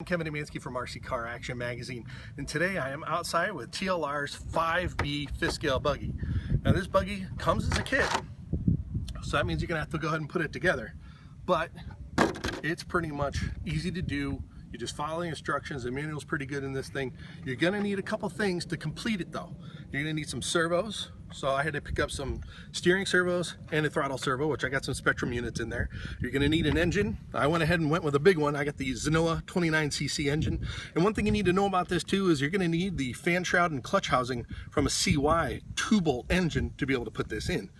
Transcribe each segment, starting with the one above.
Kevin Hetmanski from RC Car Action Magazine, and today I am outside with TLR's 5B fifth scale buggy. Now this buggy comes as a kit, so that means you're gonna have to go ahead and put it together, but it's pretty much easy to do. You just follow the instructions. The manual's pretty good in this thing. You're gonna need a couple things to complete it though. You're gonna need some servos. So I had to pick up some steering servos and a throttle servo, which I got some Spectrum units in there. You're gonna need an engine. I went ahead and went with a big one. I got the Zenoa 29cc engine. And one thing you need to know about this too is you're gonna need the fan shroud and clutch housing from a CY 2-bolt engine to be able to put this in.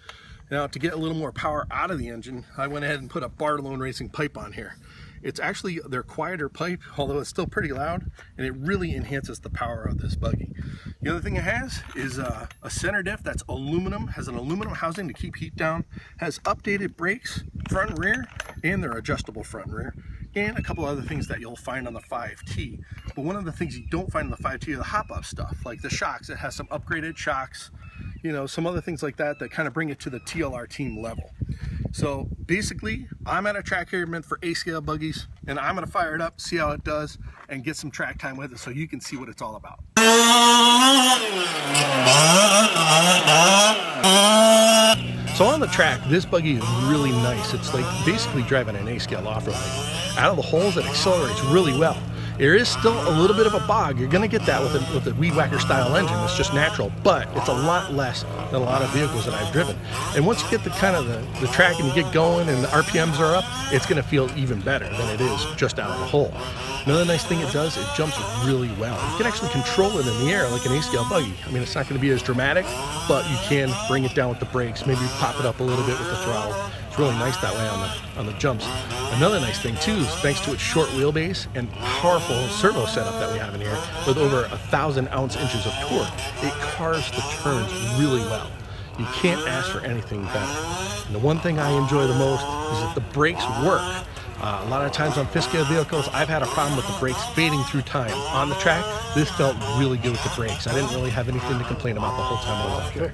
Now, to get a little more power out of the engine, I went ahead and put a Bartolone Racing pipe on here. It's actually their quieter pipe, although it's still pretty loud, and it really enhances the power of this buggy. The other thing it has is a center diff that's aluminum, has an aluminum housing to keep heat down, has updated brakes, front and rear, and they're adjustable front and rear, and a couple other things that you'll find on the 5T. But one of the things you don't find on the 5T are the hop-up stuff, like the shocks. It has some upgraded shocks, you know, some other things like that that kind of bring it to the TLR team level. So basically, I'm at a track here meant for A-scale buggies, and I'm gonna fire it up, see how it does, and get some track time with it so you can see what it's all about. So on the track, this buggy is really nice. It's like basically driving an A-scale off-road. Out of the holes, it accelerates really well. There is still a little bit of a bog. You're gonna get that with a weed whacker style engine. It's just natural, but it's a lot less than a lot of vehicles that I've driven. And once you get the kind of the track and you get going and the RPMs are up, it's gonna feel even better than it is just out of the hole. Another nice thing it does, it jumps really well. You can actually control it in the air like an A-scale buggy. I mean, it's not gonna be as dramatic, but you can bring it down with the brakes, maybe pop it up a little bit with the throttle. It's really nice that way on the jumps. Another nice thing too is thanks to its short wheelbase and powerful servo setup that we have in here with over 1,000 ounce-inches of torque, it carves the turns really well. You can't ask for anything better. And the one thing I enjoy the most is that the brakes work. A lot of times on fifth scale vehicles, I've had a problem with the brakes fading through time. On the track, this felt really good with the brakes. I didn't really have anything to complain about the whole time I was up here.